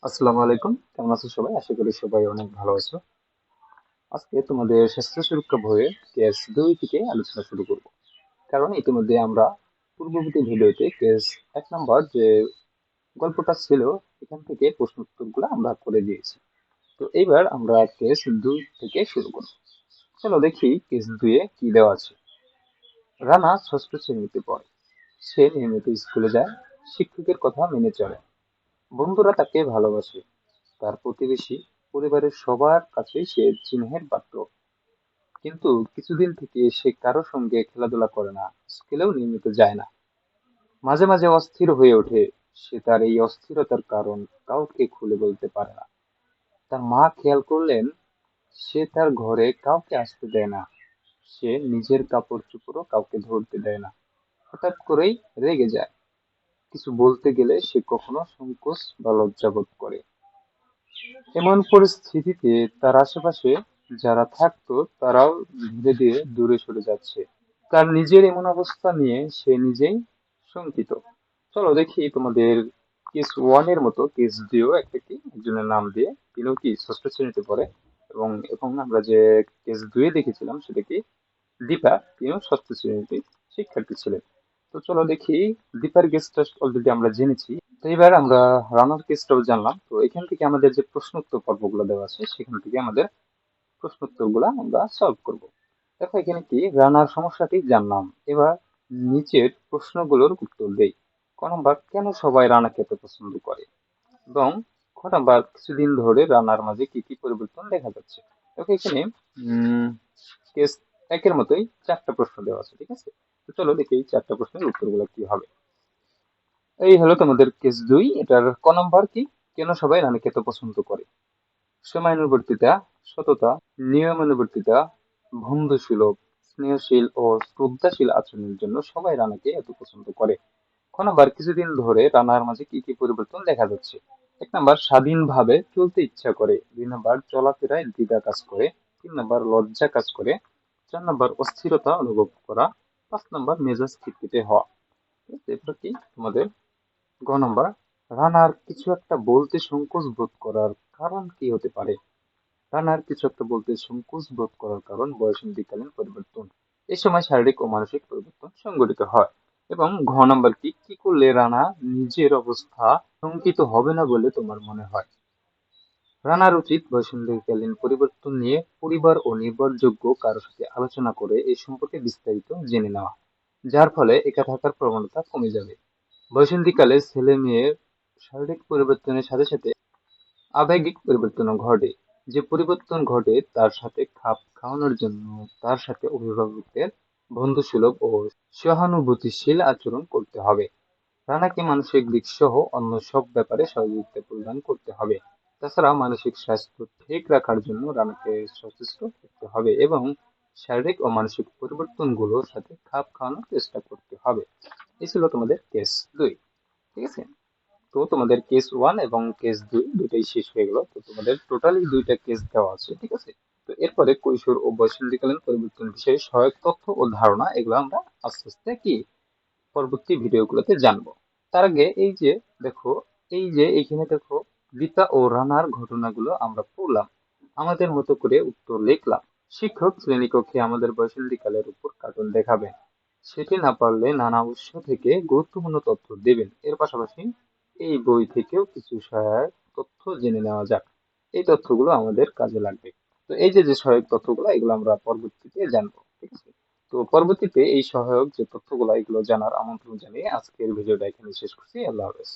আসসালামু আলাইকুম। কেমন আছো সবাই? আশা করি সবাই অনেক ভালো আছো। আজকে তোমাদের স্বাস্থ্য সুরক্ষা বইয়ের কেস 2 থেকে আলোচনা শুরু করব। কারণ ইতিমধ্যে আমরা পূর্ববর্তী ভিডিওতে কেস 1 নাম্বার যে গল্পটা ছিল এখান থেকে প্রশ্ন উত্তরগুলো আমরা করে দিয়েছি। তো এইবার আমরা কেস 2 থেকে শুরু করব। চলো দেখি কেস 2 এ কি দেওয়া আছে। রানা ষষ্ঠ শ্রেণীতে পড়ে। সে নিয়মিত স্কুলে যায়, শিক্ষকের কথা মেনে চলে, বন্ধুরা তাকে ভালোবাসে। তার প্রতিবেশী, পরিবারের সবার কাছে সে চিহ্নের পাত্র। কিন্তু কিছুদিন থেকে সে কারো সঙ্গে খেলাধুলা করে না, স্কুলেও নিয়মিত যায় না। মাঝে মাঝে অস্থির হয়ে ওঠে। সে তার এই অস্থিরতার কারণ কাউকে খুলে বলতে পারে না। তার মা খেয়াল করলেন সে তার ঘরে কাউকে আসতে দেয় না। সে নিজের কাপড় চোপড়ও কাউকে ধরতে দেয় না। হঠাৎ করেই রেগে যায়। কিছু বলতে গেলে সে কখনো সংকোচ বা লজ্জা বোধ করে। এমন পরিস্থিতিতে তার আশেপাশে যারা থাকতো তারাও ধীরে ধীরে দূরে সরে যাচ্ছে। তার নিজের এমন অবস্থা নিয়ে সে নিজেই শঙ্কিত। চলো দেখি তোমাদের কেস ওয়ান এর মতো কেস দুইও একটা কি একজনের নাম দিয়ে, তিনিও কি ষষ্ঠ শ্রেণীতে পড়ে। এবং আমরা যে কেস দুয়ে দেখেছিলাম সেটা কি দীপা, তিনিও ষষ্ঠ শ্রেণীতে শিক্ষার্থী ছিলেন। তো চলো দেখি, দীপার কেসটা অলরেডি আমরা জেনেছি। তো এবার আমরা রানার কেসটাও জানলাম। তো এখান থেকে আমাদের যে প্রশ্ন উত্তর পর্বগুলো দেওয়া আছে সেখান থেকে আমাদের প্রশ্ন উত্তরগুলো আমরা সলভ করব। দেখো এখানে কি রানার সমস্যাটি জানলাম। এবার নিচের প্রশ্নগুলোর উত্তর দেই। ক নম্বর, কেন সবাই রানাকে এত পছন্দ করে? এবং খ নাম্বার, কিছুদিন ধরে রানার মাঝে কি কি পরিবর্তন দেখা যাচ্ছে? দেখো এখানে কেস একের মতোই চারটা প্রশ্ন দেওয়া আছে, ঠিক আছে? তো চলো দেখি এই চারটা প্রশ্নের উত্তরগুলো কি হবে। এই হলো তোমাদের কেস দুই। এটার ক নাম্বার কি, কেন সবাই রানীকে এত পছন্দ করে? সময়ানুবর্তিতা, সততা, নিয়মানুবর্তিতা, বন্ধুসুলভ, স্নেহশীল ও শ্রদ্ধাশীল আচরণের জন্য সবাই রানাকে এত পছন্দ করে। খ নাম্বার, কিছুদিন ধরে রানার মাঝে কি কি পরিবর্তন দেখা যাচ্ছে? এক নাম্বার, স্বাধীনভাবে চলতে ইচ্ছা করে। দুই নাম্বার, চলাফেরায় দ্বিধা কাজ করে। তিন নাম্বার, লজ্জা কাজ করে। চার নাম্বার, অস্থিরতা অনুভব করা। পাঁচ নাম্বার, মেজাজ খিটখিটে হওয়া। ঠিক আছে? এরপর কি তোমাদের গ নাম্বার, রানার কিছু একটা বলতে সংকোচ বোধ করার কারণ কি হতে পারে? রানার কিছু একটা বলতে সংকোচ বোধ করার কারণ বয়সন্ধিকালীন পরিবর্তন। এই সময় শারীরিক ও মানসিক পরিবর্তন সংঘটিত হয়। এবং ঘ নাম্বার কি, কি করলে রানা নিজের অবস্থা শঙ্কিত হবে না বলে তোমার মনে হয়? রানার উচিত বয়সন্ধিকালীন পরিবর্তন নিয়ে পরিবার ও নির্ভরযোগ্য কারো সাথে আলোচনা করে এই সম্পর্কে বিস্তারিত জেনে নেওয়া, যার ফলে একা থাকার প্রবণতা কমে যাবে। বয়সন্ধিকালে ছেলে মেয়ের শারীরিক পরিবর্তনের সাথে সাথে আবেগিক পরিবর্তনও ঘটে। যে পরিবর্তন ঘটে তার সাথে খাপ খাওয়ানোর জন্য তার সাথে অভিভাবকদের বন্ধুসুলভ ও সহানুভূতিশীল আচরণ করতে হবে। রানাকে মানসিক দিক সহ অন্য সব ব্যাপারে সহযোগিতা প্রদান করতে হবে। তাছাড়া মানসিক স্বাস্থ্য ঠিক রাখার জন্য রানাকে সচেষ্ট করতে হবে এবং শারীরিক ও মানসিক পরিবর্তনগুলোর সাথে খাপ খাওয়ানোর চেষ্টা করতে হবে। এই ছিল তোমাদের কেস দুই। ঠিক আছে? তো তোমাদের কেস ওয়ান এবং কেস দুই দুটাই শেষ হয়ে গেল। তো তোমাদের টোটালি দুইটা কেস দেওয়া আছে, ঠিক আছে? তো এরপরে কৈশোর ও বয়সন্ধিকালীন পরিবর্তন বিষয়ে সহায়ক তথ্য ও ধারণা এগুলো আমরা আস্তে আস্তে কি পরবর্তী ভিডিওগুলোতে জানবো। তার আগে এই যে দেখো, এই যে এখানে দেখো, রিতা ও রানার ঘটনাগুলো আমরা পড়লাম, আমাদের মতো করে উত্তর লিখলাম। শিক্ষক শ্রেণীকক্ষে আমাদের বয়সন্ধিকালের উপর কার্টুন দেখাবেন। সেটি না পারলে নানা উৎস থেকে গুরুত্বপূর্ণ তথ্য দেবেন। এর পাশাপাশি এই বই থেকেও কিছু সহায়ক তথ্য জেনে নেওয়া যাক। এই তথ্যগুলো আমাদের কাজে লাগবে। তো এই যে যে সহায়ক তথ্যগুলো এগুলো আমরা পরবর্তীতে জানবো, ঠিক আছে? তো পরবর্তীতে এই সহায়ক যে তথ্যগুলো এগুলো জানার আমন্ত্রণ জানিয়ে আজকের ভিডিওটা এখানে শেষ করছি। আল্লাহ হাফেজ।